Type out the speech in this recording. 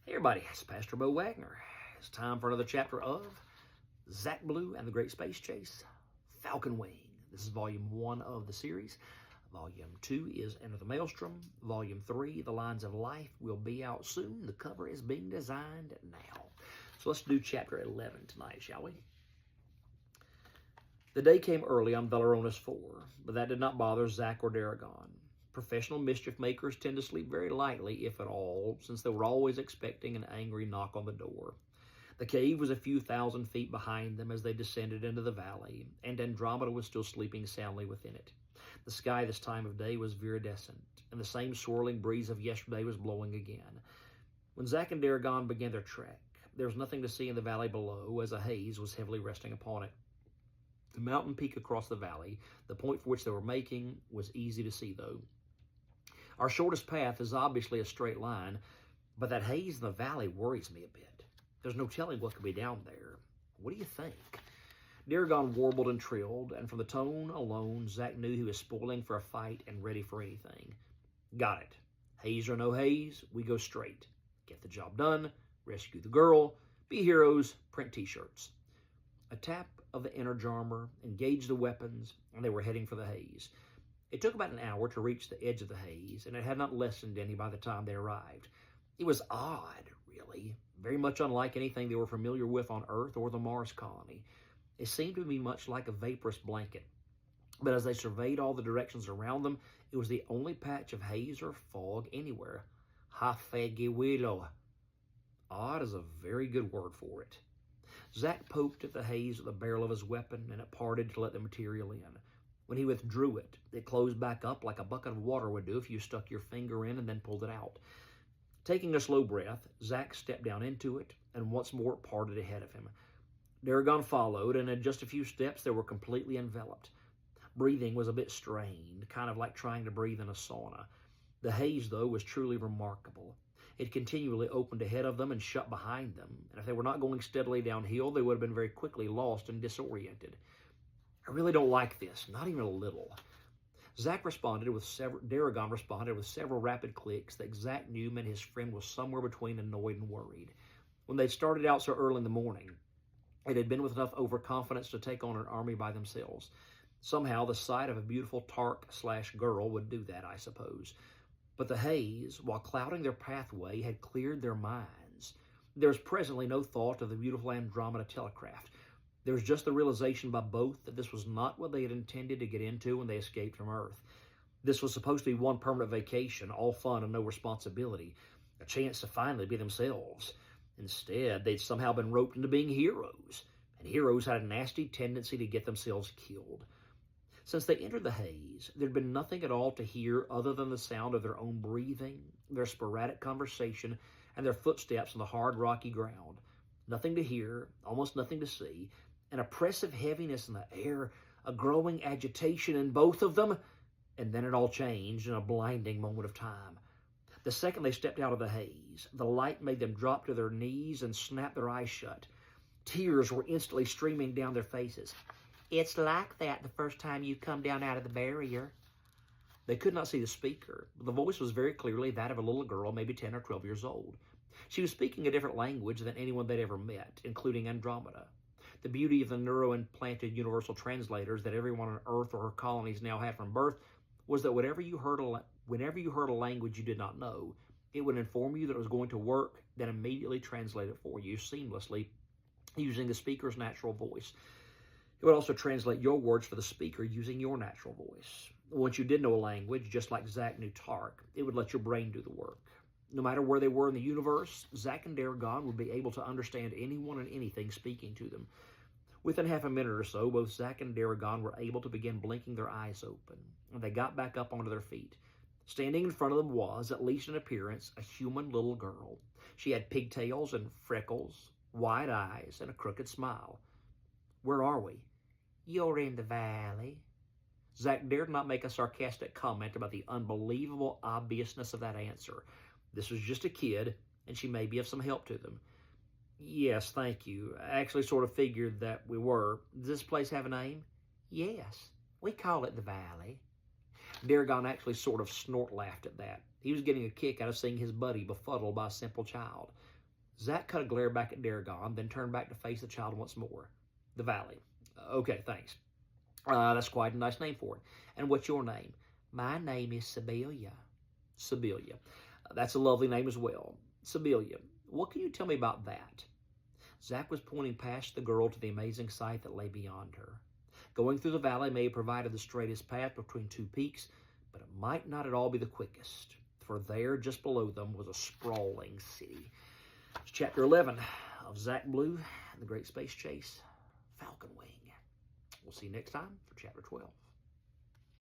Hey everybody, it's Pastor Bo Wagner. It's time for another chapter of Zach Blue and the Great Space Chase, Falcon Wing. This is volume 1 of the series. Volume 2 is Enter the Maelstrom. Volume 3, The Lines of Life, will be out soon. The cover is being designed now. So let's do chapter 11 tonight, shall we? The day came early on Veleronis 4, but that did not bother Zach or Daragon. Professional mischief makers tend to sleep very lightly, if at all, since they were always expecting an angry knock on the door. The cave was a few thousand feet behind them as they descended into the valley, and Andromeda was still sleeping soundly within it. The sky this time of day was viridescent, and the same swirling breeze of yesterday was blowing again. When Zach and Daragon began their trek, there was nothing to see in the valley below, as a haze was heavily resting upon it. The mountain peak across the valley, the point for which they were making, was easy to see, though. Our shortest path is obviously a straight line, but that haze in the valley worries me a bit. There's no telling what could be down there. What do you think? Daragon warbled and trilled, and from the tone alone, Zach knew he was spoiling for a fight and ready for anything. Got it. Haze or no haze, we go straight. Get the job done, rescue the girl, be heroes, print t-shirts. A tap of the inner jammer, engaged the weapons, and they were heading for the haze. It took about an hour to reach the edge of the haze, and it had not lessened any by the time they arrived. It was odd, really, very much unlike anything they were familiar with on Earth or the Mars colony. It seemed to be much like a vaporous blanket, but as they surveyed all the directions around them, it was the only patch of haze or fog anywhere. Hafegewilo. Odd is a very good word for it. Zach poked at the haze with the barrel of his weapon, and it parted to let the material in. When he withdrew it, it closed back up like a bucket of water would do if you stuck your finger in and then pulled it out. Taking a slow breath, Zach stepped down into it, and once more it parted ahead of him. Daragon followed, and in just a few steps they were completely enveloped. Breathing was a bit strained, kind of like trying to breathe in a sauna. The haze, though, was truly remarkable. It continually opened ahead of them and shut behind them, and if they were not going steadily downhill, they would have been very quickly lost and disoriented. I really don't like this, not even a little. Daragon responded with several rapid clicks that Zach knew meant his friend was somewhere between annoyed and worried. When they started out so early in the morning, it had been with enough overconfidence to take on an army by themselves. Somehow, the sight of a beautiful Tark/girl would do that, I suppose. But the haze, while clouding their pathway, had cleared their minds. There was presently no thought of the beautiful Andromeda telecraft. There was just the realization by both that this was not what they had intended to get into when they escaped from Earth. This was supposed to be one permanent vacation, all fun and no responsibility, a chance to finally be themselves. Instead, they'd somehow been roped into being heroes, and heroes had a nasty tendency to get themselves killed. Since they entered the haze, there'd been nothing at all to hear other than the sound of their own breathing, their sporadic conversation, and their footsteps on the hard, rocky ground. Nothing to hear, almost nothing to see, an oppressive heaviness in the air, a growing agitation in both of them, and then it all changed in a blinding moment of time. The second they stepped out of the haze, the light made them drop to their knees and snap their eyes shut. Tears were instantly streaming down their faces. "It's like that the first time you come down out of the barrier." They could not see the speaker, but the voice was very clearly that of a little girl, maybe 10 or 12 years old. She was speaking a different language than anyone they'd ever met, including Andromeda. The beauty of the neuro-implanted universal translators that everyone on Earth or her colonies now had from birth was that whenever you heard a language you did not know, it would inform you that it was going to work, then immediately translate it for you seamlessly using the speaker's natural voice. It would also translate your words for the speaker using your natural voice. Once you did know a language, just like Zach knew Tark, it would let your brain do the work. No matter where they were in the universe, Zach and Daragon would be able to understand anyone and anything speaking to them. Within half a minute or so, both Zach and Daragon were able to begin blinking their eyes open, and they got back up onto their feet. Standing in front of them was, at least in appearance, a human little girl. She had pigtails and freckles, wide eyes, and a crooked smile. "Where are we?" "You're in the valley." Zach dared not make a sarcastic comment about the unbelievable obviousness of that answer. This was just a kid, and she may be of some help to them. "Yes, thank you. I actually sort of figured that we were. Does this place have a name?" "Yes, we call it the Valley." Daragon actually sort of snort laughed at that. He was getting a kick out of seeing his buddy befuddled by a simple child. Zach cut a glare back at Dargon, then turned back to face the child once more. The Valley. Okay, thanks. That's quite a nice name for it. And what's your name? My name is Sibylla. Sibylla. That's a lovely name as well. Sibylla, what can you tell me about that? Zach was pointing past the girl to the amazing sight that lay beyond her. Going through the valley may have provided the straightest path between two peaks, but it might not at all be the quickest, for there, just below them, was a sprawling city. It's Chapter 11 of Zach Blue and the Great Space Chase, Falcon Wing. We'll see you next time for Chapter 12.